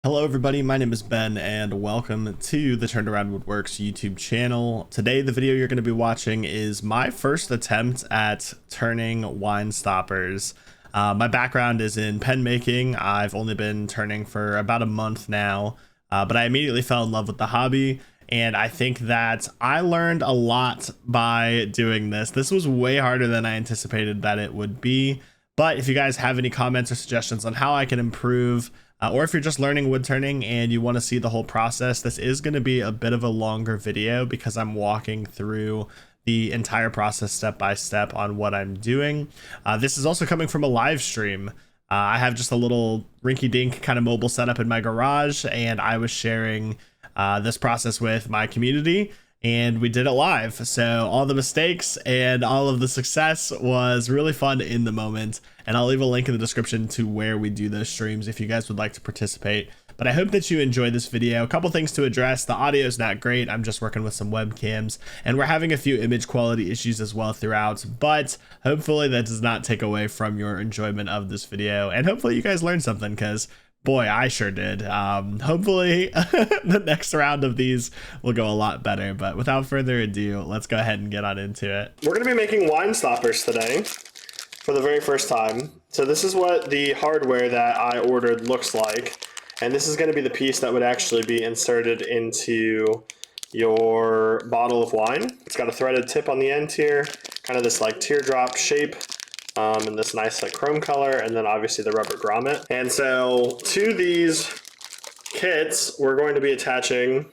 Hello everybody, my name is Ben and welcome to the Turnaround Woodworks YouTube channel. Today the video you're going to be watching is my first attempt at turning wine stoppers. My background is in pen making. I've only been turning for about a month now, but I immediately fell in love with the hobby. And I think that I learned a lot by doing this. This was way harder than I anticipated that it would be. But if you guys have any comments or suggestions on how I can improve, or if you're just learning wood turning and you want to see the whole process, this is going to be a bit of a longer video because I'm walking through the entire process step by step on what I'm doing. This is also coming from a live stream. I have just a little rinky-dink kind of mobile setup in my garage, and I was sharing this process with my community, and we did it live. So all the mistakes and all of the success was really fun in the moment, and I'll leave a link in the description to where we do those streams if you guys would like to participate. But I hope that you enjoyed this video. A couple things to address: the audio is not great. I'm just working with some webcams, and we're having a few image quality issues as well throughout, but hopefully that does not take away from your enjoyment of this video, and hopefully you guys learned something, because boy, I sure did. Hopefully the next round of these will go a lot better, but without further ado, let's go ahead and get on into it. We're going to be making wine stoppers today for the very first time. So this is what the hardware that I ordered looks like. And this is going to be the piece that would actually be inserted into your bottle of wine. It's got a threaded tip on the end here, kind of this like teardrop shape. And this nice like chrome color, and then obviously the rubber grommet. And so to these kits, we're going to be attaching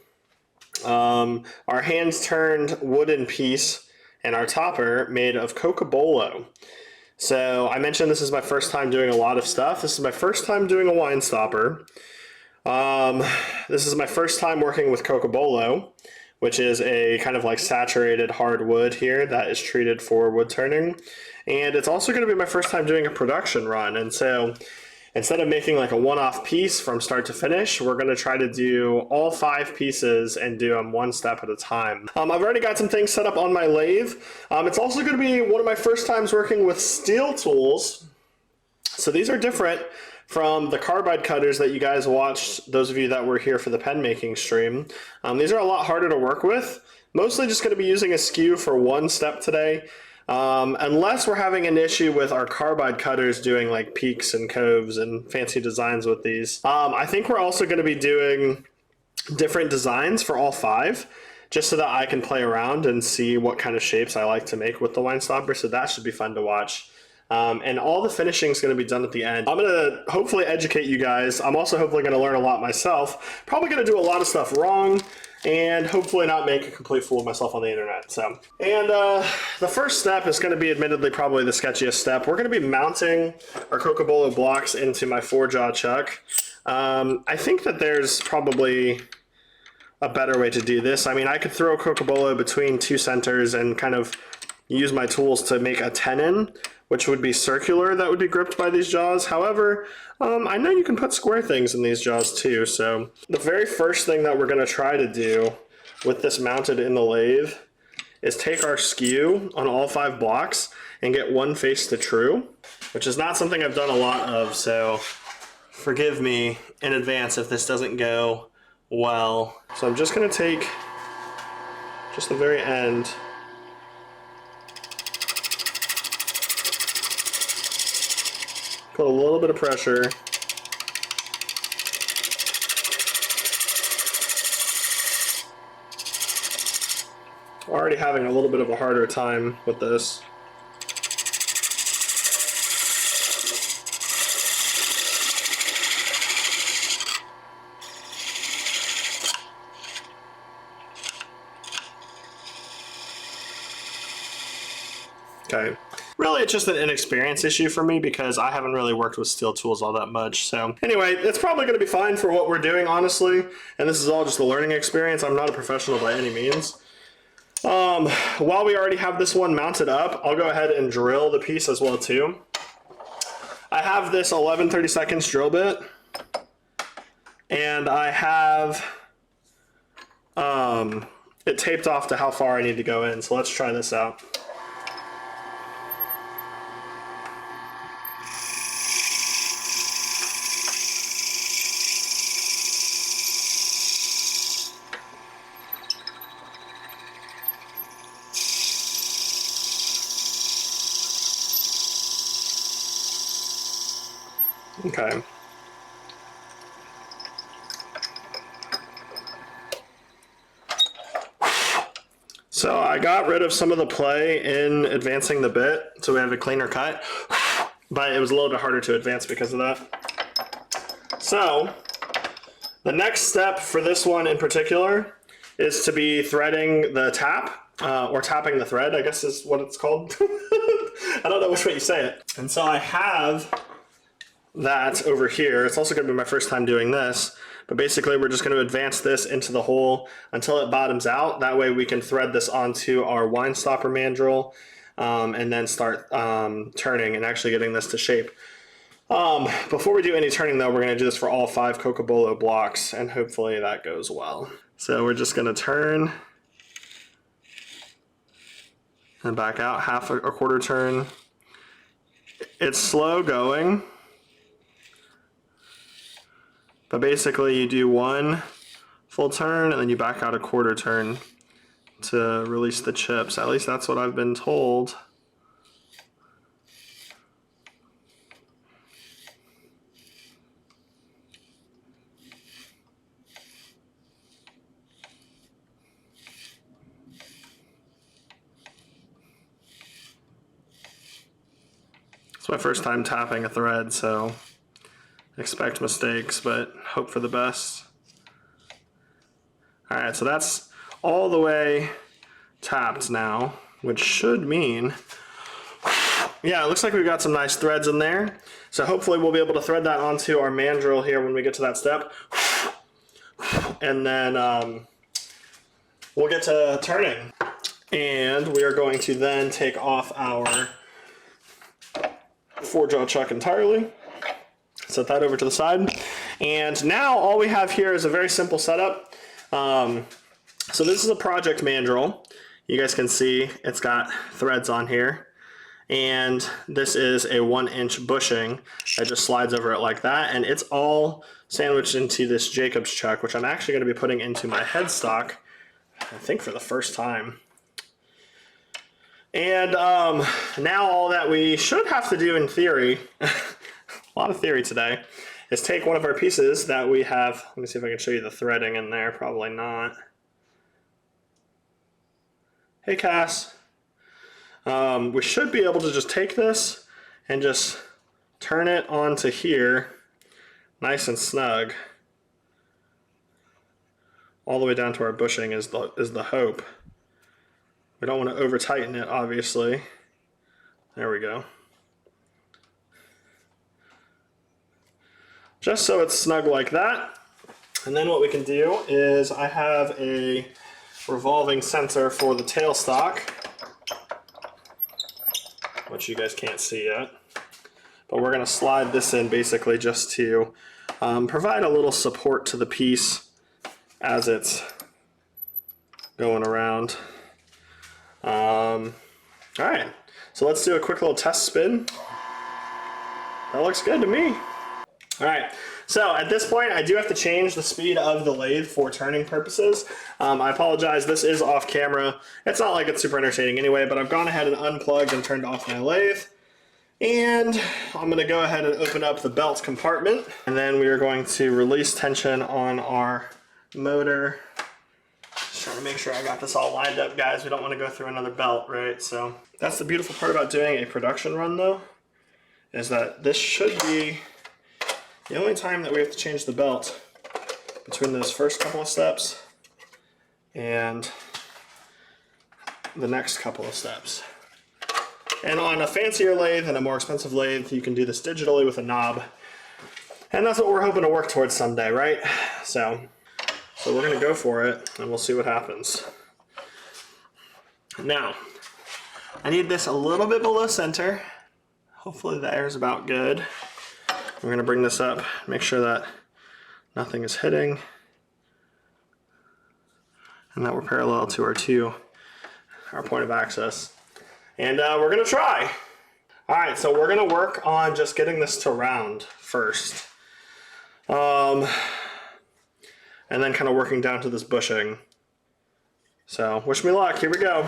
our hands turned wooden piece and our topper made of cocobolo. So I mentioned this is my first time doing a lot of stuff. This is my first time doing a wine stopper. This is my first time working with cocobolo, which is a kind of like saturated hardwood here that is treated for wood turning. And it's also going to be my first time doing a production run. And so instead of making like a one-off piece from start to finish, we're going to try to do all 5 pieces and do them one step at a time. I've already got some things set up on my lathe. It's also going to be one of my first times working with steel tools. So these are different from the carbide cutters that you guys watched, those of you that were here for the pen making stream. These are a lot harder to work with. Mostly just going to be using a skew for one step today. Unless we're having an issue with our carbide cutters doing like peaks and coves and fancy designs with these. I think we're also going to be doing different designs for all 5, just so that I can play around and see what kind of shapes I like to make with the wine stopper. So that should be fun to watch. And all the finishing is going to be done at the end. I'm going to hopefully educate you guys. I'm also hopefully going to learn a lot myself. Probably going to do a lot of stuff wrong, and hopefully not make a complete fool of myself on the internet. So, and the first step is going to be admittedly probably the sketchiest step. We're going to be mounting our cocobolo blocks into my 4-jaw chuck. I think that there's probably a better way to do this. I mean, I could throw a cocobolo between 2 centers and kind of use my tools to make a tenon, which would be circular, that would be gripped by these jaws. However, I know you can put square things in these jaws too. So the very first thing that we're going to try to do with this mounted in the lathe is take our skew on all 5 blocks and get one face to true, which is not something I've done a lot of, so forgive me in advance if this doesn't go well. So I'm just going to take just the very end, put a little bit of pressure, already having a little bit of a harder time with this. Okay. Really, it's just an inexperience issue for me because I haven't really worked with steel tools all that much. So anyway, it's probably going to be fine for what we're doing, honestly. And this is all just a learning experience. I'm not a professional by any means. While we already have this one mounted up, I'll go ahead and drill the piece as well too. I have this 11/32 drill bit, and I have it taped off to how far I need to go in. So let's try this out. Okay. So I got rid of some of the play in advancing the bit, so we have a cleaner cut, but it was a little bit harder to advance because of that. So the next step for this one in particular is to be threading the tap, or tapping the thread, I guess is what it's called. I don't know which way you say it. And so I have that over here. It's also going to be my first time doing this, but basically we're just going to advance this into the hole until it bottoms out. That way we can thread this onto our wine stopper mandrel, and then start turning and actually getting this to shape. Before we do any turning though, we're going to do this for all 5 cocobolo blocks, and hopefully that goes well. So we're just going to turn and back out half a quarter turn. It's slow going, but basically you do 1 full turn and then you back out a quarter turn to release the chips. At least that's what I've been told. It's my first time tapping a thread, so expect mistakes, but hope for the best. All right, so that's all the way tapped now, which should mean, yeah, it looks like we've got some nice threads in there. So hopefully we'll be able to thread that onto our mandrel here when we get to that step. And then we'll get to turning. And we are going to then take off our 4-jaw chuck entirely. Set that over to the side. And now all we have here is a very simple setup. So this is a project mandrel. You guys can see it's got threads on here. And this is a 1-inch bushing that just slides over it like that. And it's all sandwiched into this Jacob's chuck, which I'm actually going to be putting into my headstock, I think for the first time. And now all that we should have to do in theory, a lot of theory today, is take one of our pieces that we have. Let me see if I can show you the threading in there. Probably not. Hey, Cass. We should be able to just take this and just turn it onto here, nice and snug. All the way down to our bushing is the hope. We don't want to over tighten it, obviously. There we go. Just so it's snug like that. And then what we can do is I have a revolving center for the tailstock, which you guys can't see yet. But we're going to slide this in basically just to provide a little support to the piece as it's going around. All right, so let's do a quick little test spin. That looks good to me. All right, so at this point I do have to change the speed of the lathe for turning purposes. I apologize, this is off camera. It's not like it's super entertaining anyway, but I've gone ahead and unplugged and turned off my lathe. And I'm gonna go ahead and open up the belt compartment. And then we are going to release tension on our motor. Just trying to make sure I got this all lined up, guys. We don't want to go through another belt, right? So that's the beautiful part about doing a production run though, is that this should be the only time that we have to change the belt between those first couple of steps and the next couple of steps. And on a fancier lathe and a more expensive lathe, you can do this digitally with a knob. And that's what we're hoping to work towards someday, right? So we're gonna go for it and we'll see what happens. Now, I need this a little bit below center. Hopefully the air is about good. We're gonna bring this up, make sure that nothing is hitting and that we're parallel to our point of access. And we're gonna try. All right, so we're gonna work on just getting this to round first. And then kind of working down to this bushing. So wish me luck, here we go.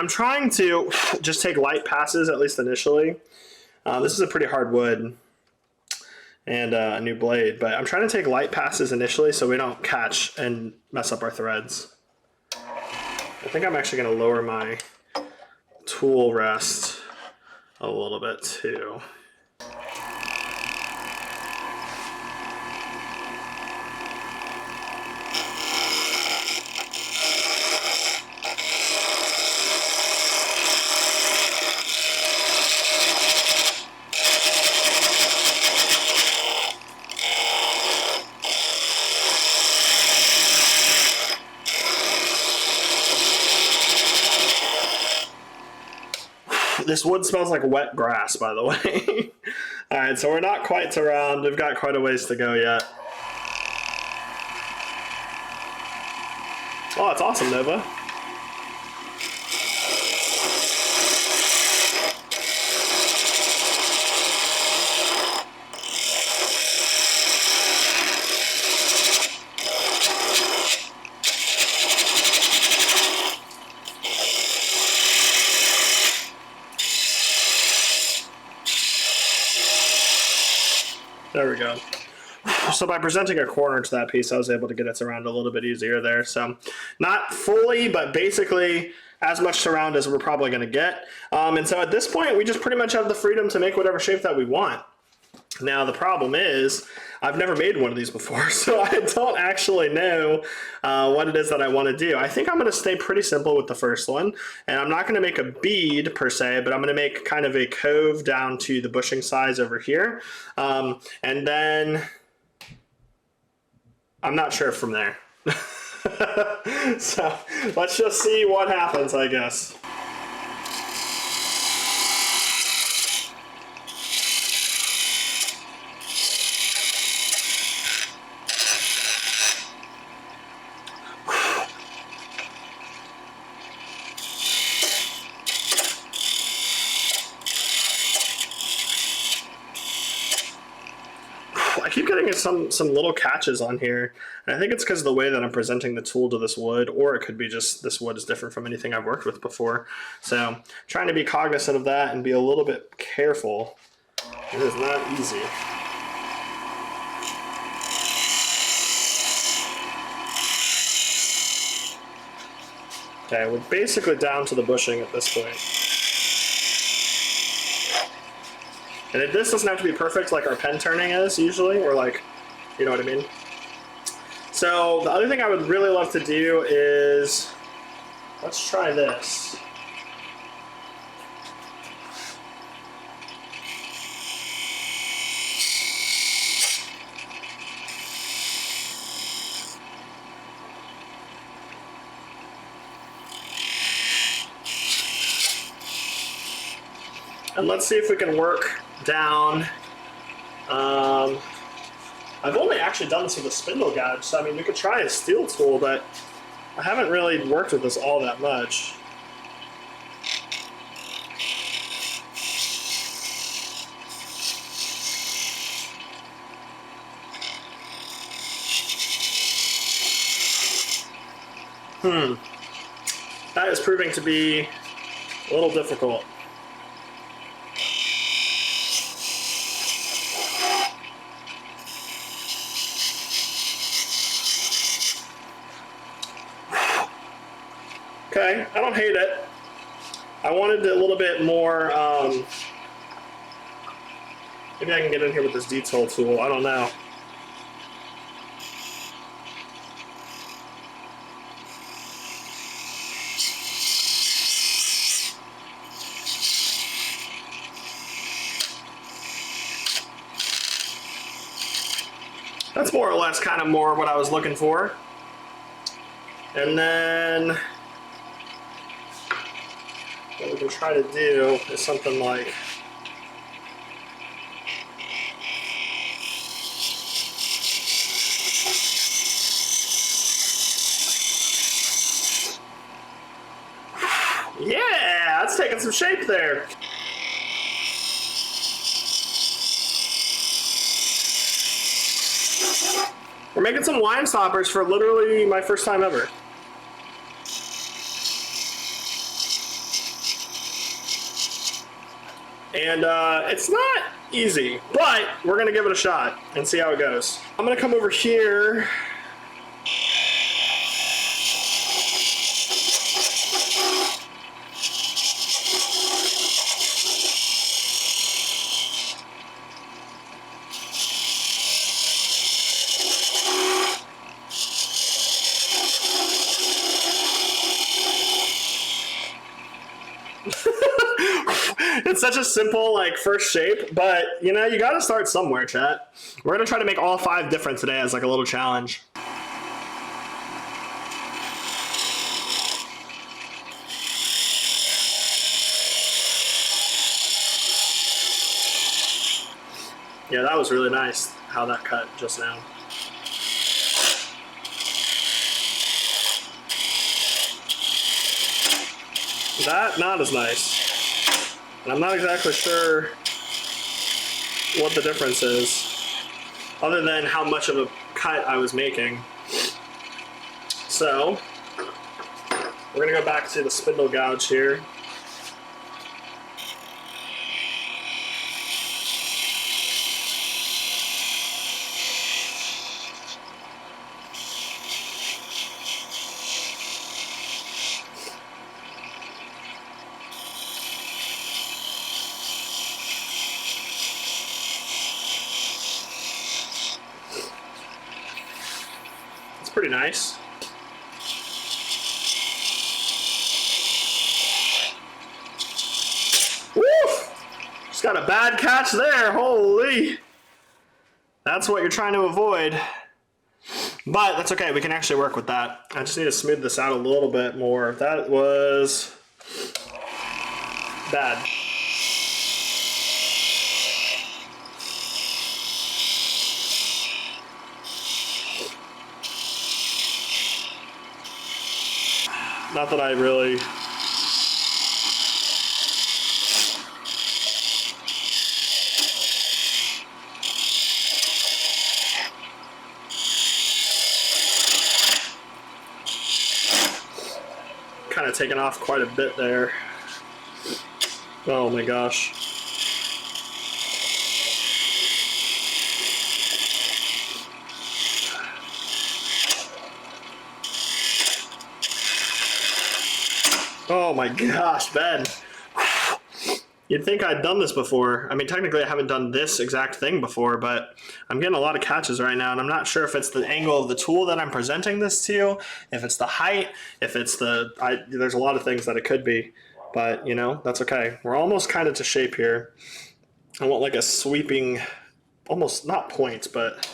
I'm trying to just take light passes, at least initially. This is a pretty hard wood and a new blade, but I'm trying to take light passes initially so we don't catch and mess up our threads. I think I'm actually going to lower my tool rest a little bit too. This wood smells like wet grass, by the way. All right, so we're not quite around. We've got quite a ways to go yet. Oh, that's awesome, Nova. There we go. So by presenting a corner to that piece, I was able to get it around a little bit easier there. So not fully, but basically as much surround as we're probably going to get. And so at this point, we just pretty much have the freedom to make whatever shape that we want. Now, the problem is I've never made one of these before, so I don't actually know what it is that I want to do. I think I'm going to stay pretty simple with the first one, and I'm not going to make a bead per se, but I'm going to make kind of a cove down to the bushing size over here. And then I'm not sure from there. So let's just see what happens, I guess. I keep getting some little catches on here, and I think it's because of the way that I'm presenting the tool to this wood, or it could be just this wood is different from anything I've worked with before. So trying to be cognizant of that and be a little bit careful. It is not easy. Okay, we're basically down to the bushing at this point. And this doesn't have to be perfect like our pen turning is usually, or like, you know what I mean? So the other thing I would really love to do is, let's try this. And let's see if we can work down. I've only actually done this with a spindle gouge, so I mean, we could try a steel tool, but I haven't really worked with this all that much. That is proving to be a little difficult. Okay, I don't hate it. I wanted a little bit more, maybe I can get in here with this detail tool, I don't know. That's more or less kind of more what I was looking for. And then what we can try to do is something like yeah, that's taking some shape there. We're making some wine stoppers for literally my first time ever. And it's not easy, but we're gonna give it a shot and see how it goes. I'm gonna come over here. It's such a simple like first shape, but you know, you gotta start somewhere, chat. We're gonna try to make all 5 different today as like a little challenge. Yeah, that was really nice how that cut just now. That, not as nice. And I'm not exactly sure what the difference is, other than how much of a cut I was making. So, we're gonna go back to the spindle gouge here. Pretty nice. Woo! Just got a bad catch there. Holy. That's what you're trying to avoid. But that's okay. We can actually work with that. I just need to smooth this out a little bit more. That was bad. Not that I really... kind of taken off quite a bit there. Oh my gosh. Oh my gosh, Ben. You'd think I'd done this before. I mean, technically I haven't done this exact thing before, but I'm getting a lot of catches right now, and I'm not sure if it's the angle of the tool that I'm presenting this to, if it's the height, if it's the... there's a lot of things that it could be, but, you know, that's okay. We're almost kind of to shape here. I want like a sweeping, almost not points, but...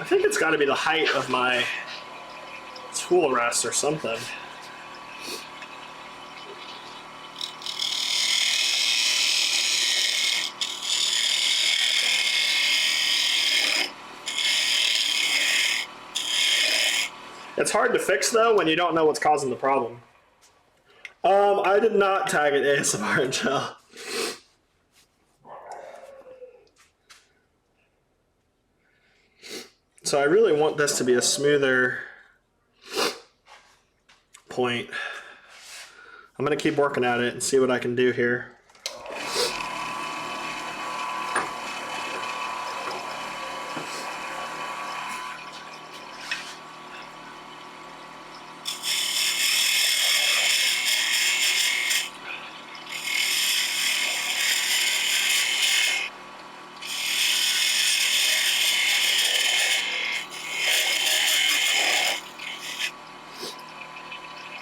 I think it's got to be the height of my tool rest or something. It's hard to fix though when you don't know what's causing the problem. I did not tag it ASMR and gel. So I really want this to be a smoother point. I'm gonna keep working at it and see what I can do here.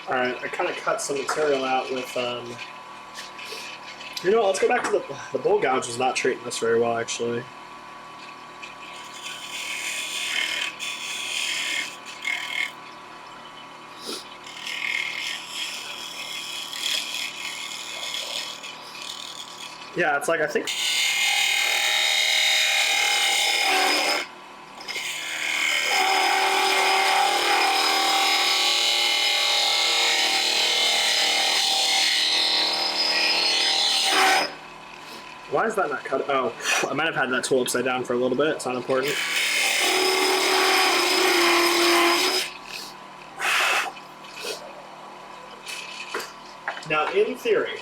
Alright, I kind of cut some material out with, you know, let's go back to the bowl gouge is not treating this very well, actually. Yeah, it's like, I think... why is that not cut? Oh, I might have had that tool upside down for a little bit. It's not important. Now, in theory,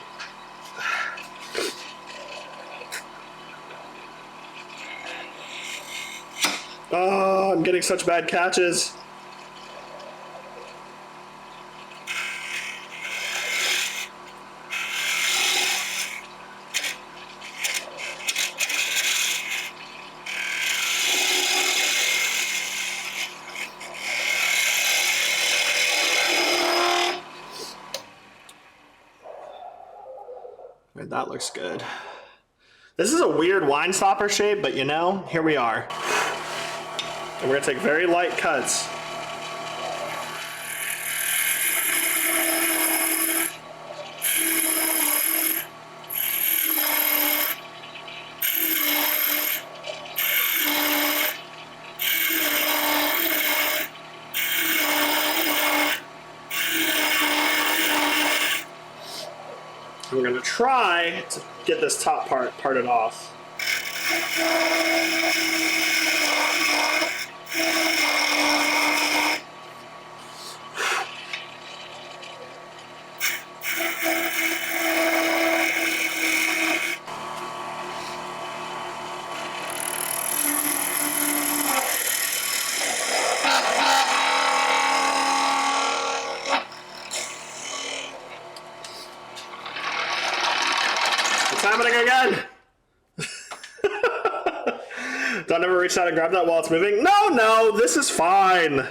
oh, I'm getting such bad catches. That looks good. This is a weird wine stopper shape, but you know, here we are. And we're gonna take very light cuts. We're gonna try to get this top part parted off. It's happening again. Don't ever reach out and grab that while it's moving. No, this is fine.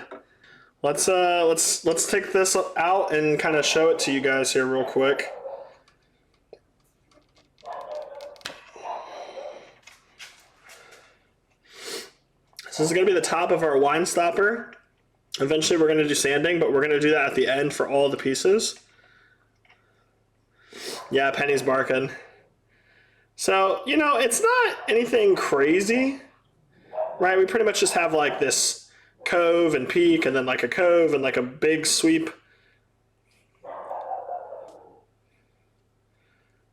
Let's take this out and kind of show it to you guys here real quick. So this is gonna be the top of our wine stopper. Eventually we're gonna do sanding, but we're gonna do that at the end for all the pieces. Yeah, Penny's barking. So, you know, it's not anything crazy, right? We pretty much just have like this cove and peak, and then like a cove and like a big sweep.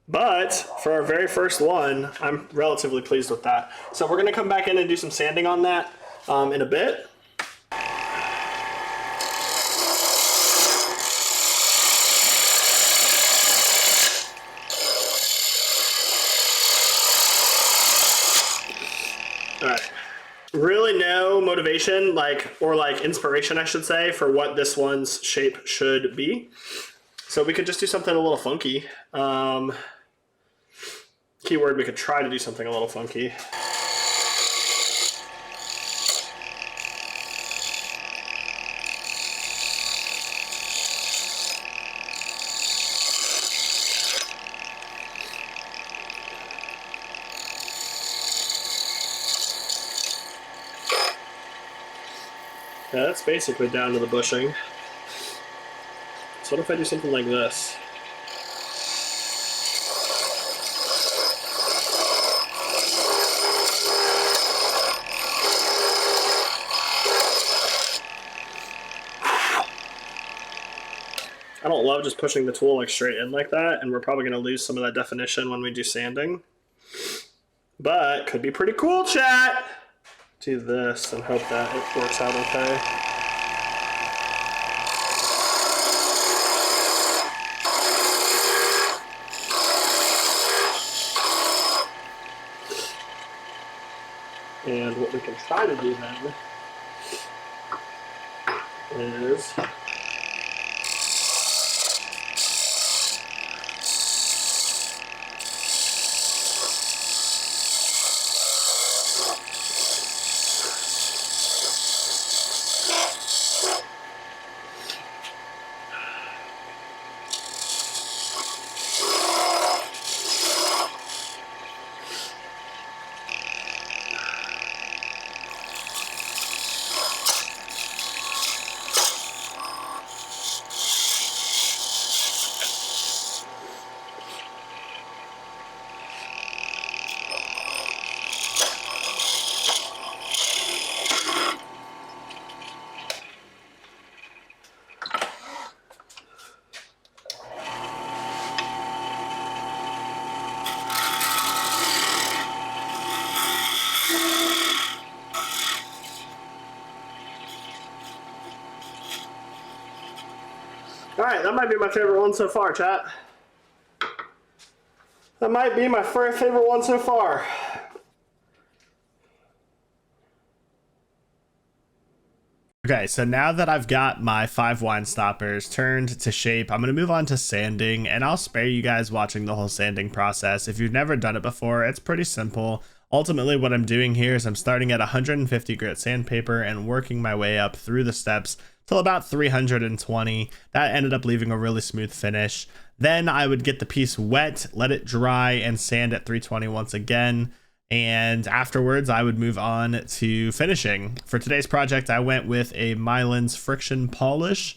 But for our very first one, I'm relatively pleased with that. So we're gonna come back in and do some sanding on that in a bit. All right. Really no motivation, or inspiration, I should say, for what this one's shape should be. So we could just do something a little funky. Keyword, we could try to do something a little funky. Yeah, that's basically down to the bushing. So what if I do something like this? I don't love just pushing the tool like straight in like that, and we're probably going to lose some of that definition when we do sanding. But could be pretty cool, chat! Do this and hope that it works out okay. And what we can try to do then is Alright, that might be my favorite one so far, chat. That might be my favorite one so far. Okay, so now that I've got my 5 wine stoppers turned to shape, I'm going to move on to sanding, and I'll spare you guys watching the whole sanding process. If you've never done it before, it's pretty simple. Ultimately, what I'm doing here is I'm starting at 150 grit sandpaper and working my way up through the steps till about 320. That ended up leaving a really smooth finish. Then I would get the piece wet, let it dry, and sand at 320 once again. And afterwards, I would move on to finishing. For today's project, I went with a Mylan's friction polish.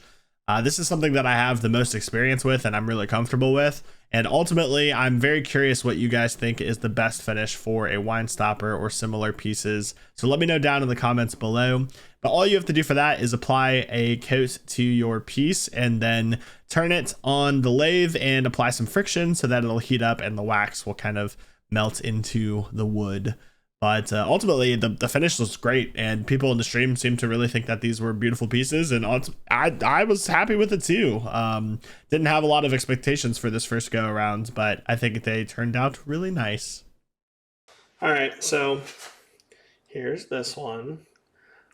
This is something that I have the most experience with and I'm really comfortable with. And ultimately, I'm very curious what you guys think is the best finish for a wine stopper or similar pieces. So let me know down in the comments below. But all you have to do for that is apply a coat to your piece and then turn it on the lathe and apply some friction so that it'll heat up and the wax will kind of melt into the wood. But ultimately the finish looks great, and people in the stream seem to really think that these were beautiful pieces, and I was happy with it too. Didn't have a lot of expectations for this first go around, but I think they turned out really nice. All right, so here's this one.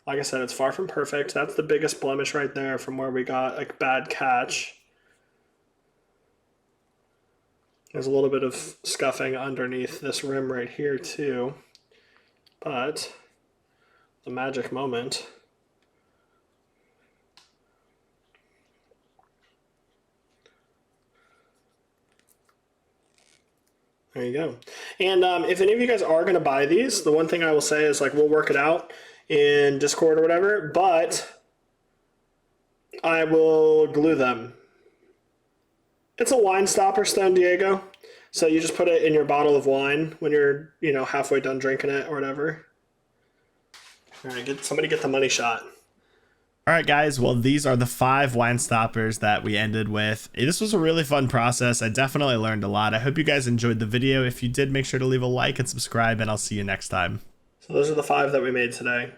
Like I said, it's far from perfect. That's the biggest blemish right there from where we got a bad catch. There's a little bit of scuffing underneath this rim right here too. But the magic moment. There you go. And if any of you guys are going to buy these, the one thing I will say is, like, we'll work it out in Discord or whatever, but I will glue them. It's a wine stopper, Stone Diego. So you just put it in your bottle of wine when you're, halfway done drinking it or whatever. All right, somebody get the money shot. All right, guys. Well, these are the 5 wine stoppers that we ended with. This was a really fun process. I definitely learned a lot. I hope you guys enjoyed the video. If you did, make sure to leave a like and subscribe, and I'll see you next time. So those are the 5 that we made today.